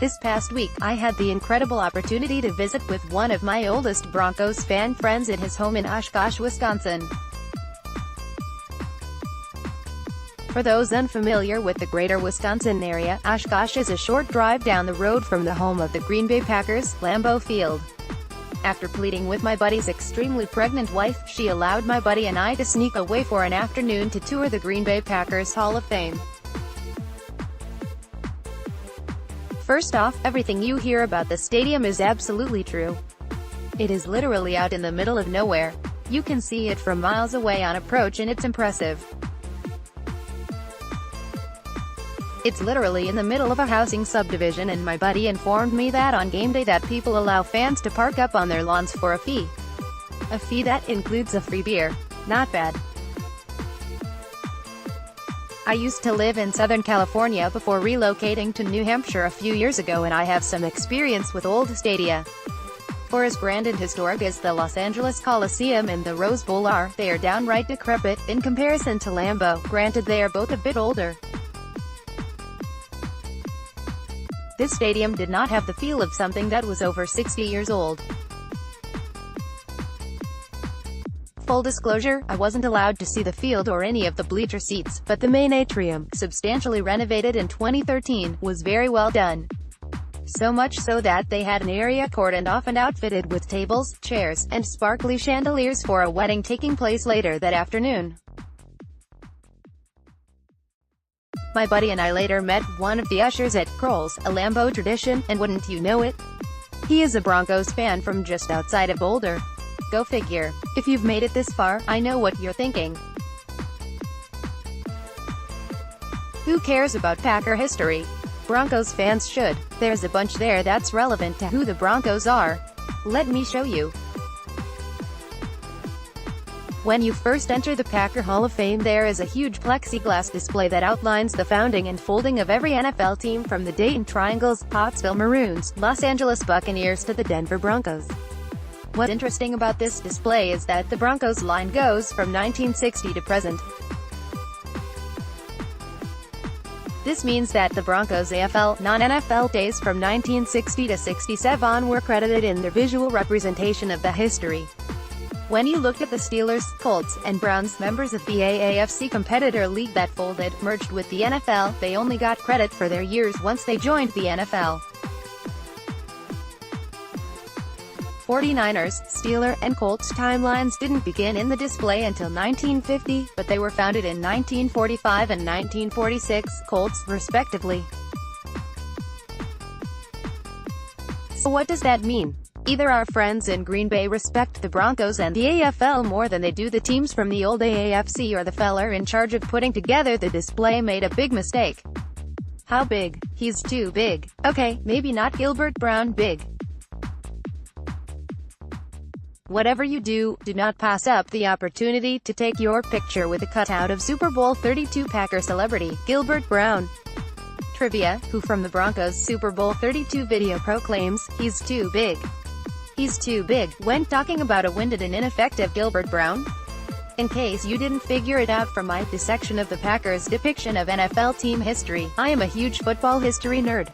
This past week, I had the incredible opportunity to visit with one of my oldest Broncos fan friends at his home in Oshkosh, Wisconsin. For those unfamiliar with the greater Wisconsin area, Oshkosh is a short drive down the road from the home of the Green Bay Packers, Lambeau Field. After pleading with my buddy's extremely pregnant wife, she allowed my buddy and I to sneak away for an afternoon to tour the Green Bay Packers Hall of Fame. First off, everything you hear about the stadium is absolutely true. It is literally out in the middle of nowhere. You can see it from miles away on approach and it's impressive. It's literally in the middle of a housing subdivision, and my buddy informed me that on game day that people allow fans to park up on their lawns for a fee. A fee that includes a free beer. Not bad. I used to live in Southern California before relocating to New Hampshire a few years ago, and I have some experience with old stadia. For as grand and historic as the Los Angeles Coliseum and the Rose Bowl are, they are downright decrepit in comparison to Lambeau. Granted, they are both a bit older. This stadium did not have the feel of something that was over 60 years old. Full disclosure, I wasn't allowed to see the field or any of the bleacher seats, but the main atrium, substantially renovated in 2013, was very well done. So much so that they had an area cordoned off and outfitted with tables, chairs, and sparkly chandeliers for a wedding taking place later that afternoon. My buddy and I later met one of the ushers at Kroll's, a Lambeau tradition, and wouldn't you know it, he is a Broncos fan from just outside of Boulder. Go figure. If you've made it this far, I know what you're thinking. Who cares about Packer history? Broncos fans should. There's a bunch there that's relevant to who the Broncos are. Let me show you. When you first enter the Packer Hall of Fame, there is a huge plexiglass display that outlines the founding and folding of every NFL team from the Dayton Triangles, Pottsville Maroons, Los Angeles Buccaneers to the Denver Broncos. What's interesting about this display is that the Broncos line goes from 1960 to present. This means that the Broncos' AFL, non-NFL days from 1960 to 67 were credited in their visual representation of the history. When you looked at the Steelers, Colts, and Browns, members of the AAFC competitor league that folded, merged with the NFL, they only got credit for their years once they joined the NFL. 49ers, Steeler, and Colts timelines didn't begin in the display until 1950, but they were founded in 1945 and 1946, Colts, respectively. So what does that mean? Either our friends in Green Bay respect the Broncos and the AFL more than they do the teams from the old AAFC, or the fella in charge of putting together the display made a big mistake. How big? He's too big. Okay, maybe not Gilbert Brown big. Whatever you do, do not pass up the opportunity to take your picture with a cutout of Super Bowl 32 Packer celebrity, Gilbert Brown. Trivia: who from the Broncos Super Bowl 32 video proclaims, "He's too big. He's too big," when talking about a winded and ineffective Gilbert Brown? In case you didn't figure it out from my dissection of the Packers' depiction of NFL team history, I am a huge football history nerd.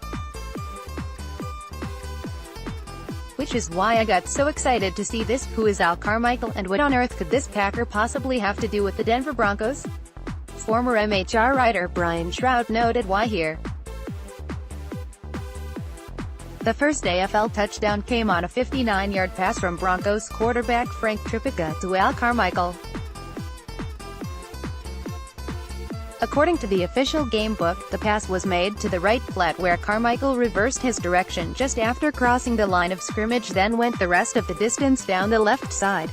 Which is why I got so excited to see this. Who is Al Carmichael, and what on earth could this Packer possibly have to do with the Denver Broncos? Former MHR writer Brian Shroud noted why here. The first AFL touchdown came on a 59-yard pass from Broncos quarterback Frank Tripica to Al Carmichael. According to the official game book, the pass was made to the right flat, where Carmichael reversed his direction just after crossing the line of scrimmage, then went the rest of the distance down the left side.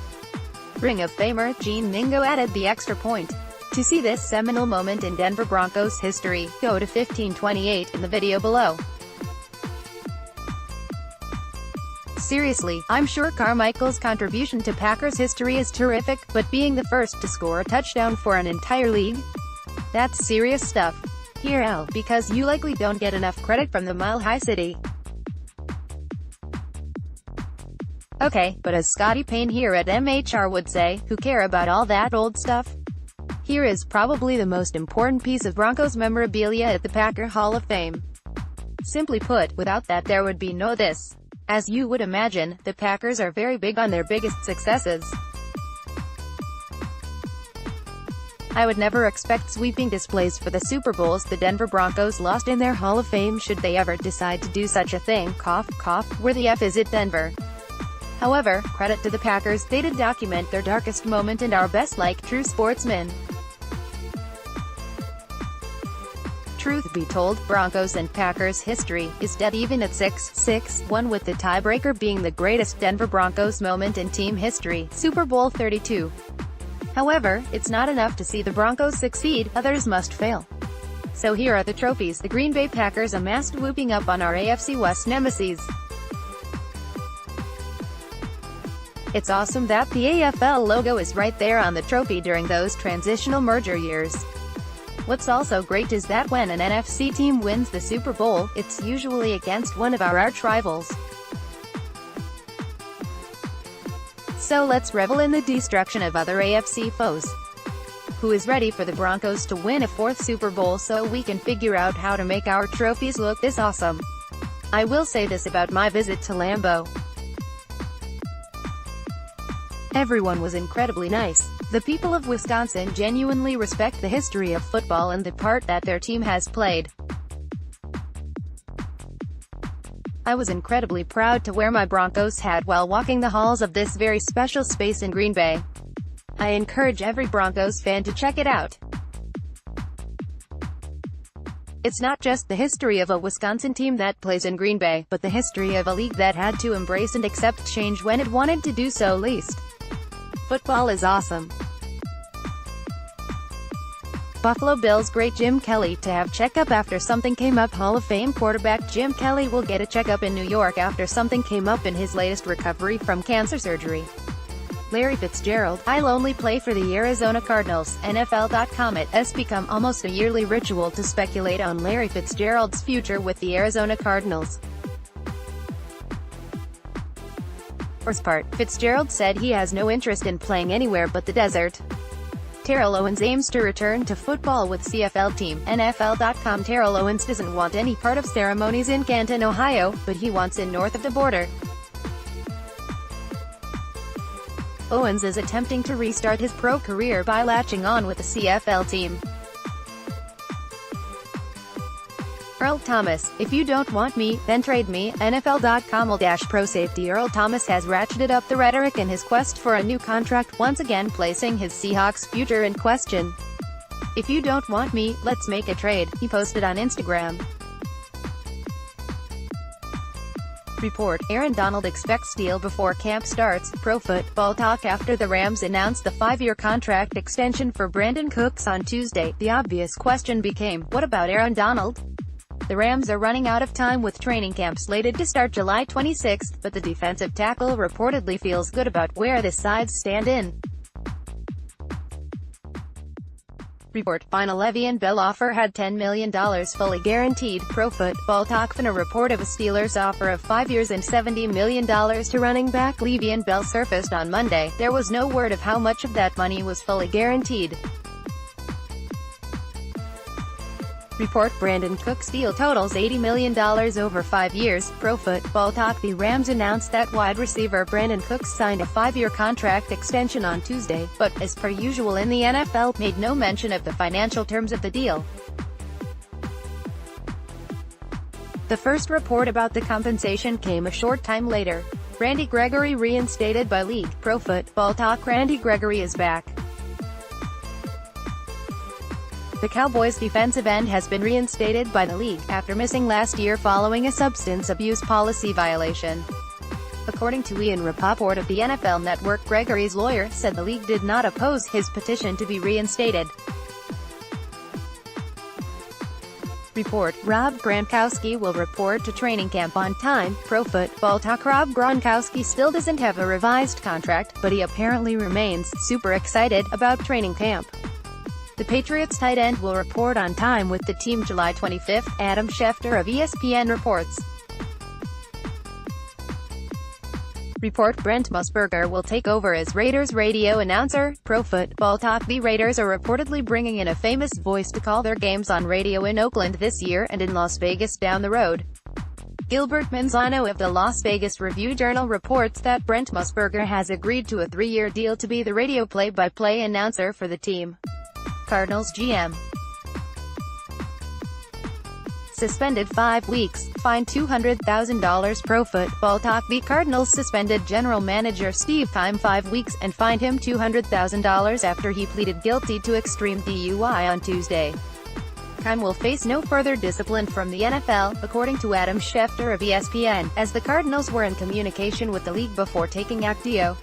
Ring of Famer Gene Mingo added the extra point. To see this seminal moment in Denver Broncos history, go to 1528 in the video below. Seriously, I'm sure Carmichael's contribution to Packers history is terrific, but being the first to score a touchdown for an entire league? That's serious stuff. Here Al, because you likely don't get enough credit from the Mile High City. Okay, but as Scotty Payne here at MHR would say, who care about all that old stuff? Here is probably the most important piece of Broncos memorabilia at the Packer Hall of Fame. Simply put, without that there would be no this. As you would imagine, the Packers are very big on their biggest successes. I would never expect sweeping displays for the Super Bowls the Denver Broncos lost in their Hall of Fame should they ever decide to do such a thing, cough, cough, where the F is it Denver. However, credit to the Packers, they did document their darkest moment and are best like true sportsmen. Truth be told, Broncos and Packers history is dead even at 6-6-1 with the tiebreaker being the greatest Denver Broncos moment in team history, Super Bowl 32. However, it's not enough to see the Broncos succeed, others must fail. So here are the trophies the Green Bay Packers amassed whooping up on our AFC West nemesis. It's awesome that the AFL logo is right there on the trophy during those transitional merger years. What's also great is that when an NFC team wins the Super Bowl, it's usually against one of our arch rivals. So let's revel in the destruction of other AFC foes. Who is ready for the Broncos to win a fourth Super Bowl so we can figure out how to make our trophies look this awesome? I will say this about my visit to Lambeau. Everyone was incredibly nice. The people of Wisconsin genuinely respect the history of football and the part that their team has played. I was incredibly proud to wear my Broncos hat while walking the halls of this very special space in Green Bay. I encourage every Broncos fan to check it out. It's not just the history of a Wisconsin team that plays in Green Bay, but the history of a league that had to embrace and accept change when it wanted to do so least. Football is awesome. Buffalo Bills great Jim Kelly to have checkup after something came up. Hall of Fame quarterback Jim Kelly will get a checkup in New York after something came up in his latest recovery from cancer surgery. Larry Fitzgerald, I'll only play for the Arizona Cardinals. NFL.com It has become almost a yearly ritual to speculate on Larry Fitzgerald's future with the Arizona Cardinals. For his part, Fitzgerald said he has no interest in playing anywhere but the desert. Terrell Owens aims to return to football with CFL team. NFL.com Terrell Owens doesn't want any part of ceremonies in Canton, Ohio, but he wants in north of the border. Owens is attempting to restart his pro career by latching on with the CFL team. Earl Thomas, if you don't want me, then trade me. NFL.com/pro safety Earl Thomas has ratcheted up the rhetoric in his quest for a new contract, once again placing his Seahawks future in question. If you don't want me, let's make a trade, he posted on Instagram. Report, Aaron Donald expects deal before camp starts. Pro Football Talk after the Rams announced the 5-year contract extension for Brandon Cooks on Tuesday, the obvious question became, what about Aaron Donald? The Rams are running out of time with training camp slated to start July 26, but the defensive tackle reportedly feels good about where the sides stand in. Report, final Le'Veon Bell offer had $10 million fully guaranteed. Pro Football Talk in a report of a Steelers offer of 5 years and $70 million to running back Le'Veon Bell surfaced on Monday. There was no word of how much of that money was fully guaranteed. Report, Brandon Cooks' deal totals $80 million over 5 years. Pro Football Talk The Rams announced that wide receiver Brandon Cooks signed a 5-year contract extension on Tuesday, but, as per usual in the NFL, made no mention of the financial terms of the deal. The first report about the compensation came a short time later. Randy Gregory reinstated by league. Pro Football Talk Randy Gregory is back. The Cowboys' defensive end has been reinstated by the league, after missing last year following a substance abuse policy violation. According to Ian Rapoport of the NFL Network, Gregory's lawyer said the league did not oppose his petition to be reinstated. Report, Rob Gronkowski will report to training camp on time. Pro Football Talk Rob Gronkowski still doesn't have a revised contract, but he apparently remains super excited about training camp. The Patriots tight end will report on time with the team July 25, Adam Schefter of ESPN reports. Report, Brent Musburger will take over as Raiders radio announcer. Pro Football Talk The Raiders are reportedly bringing in a famous voice to call their games on radio in Oakland this year, and in Las Vegas down the road. Gilbert Manzano of the Las Vegas Review-Journal reports that Brent Musburger has agreed to a 3-year deal to be the radio play-by-play announcer for the team. Cardinals GM suspended 5 weeks, fined $200,000. Pro Football Talk. The Cardinals suspended general manager Steve Keim 5 weeks, and fined him $200,000 after he pleaded guilty to extreme DUI on Tuesday. Keim will face no further discipline from the NFL, according to Adam Schefter of ESPN, as the Cardinals were in communication with the league before taking action.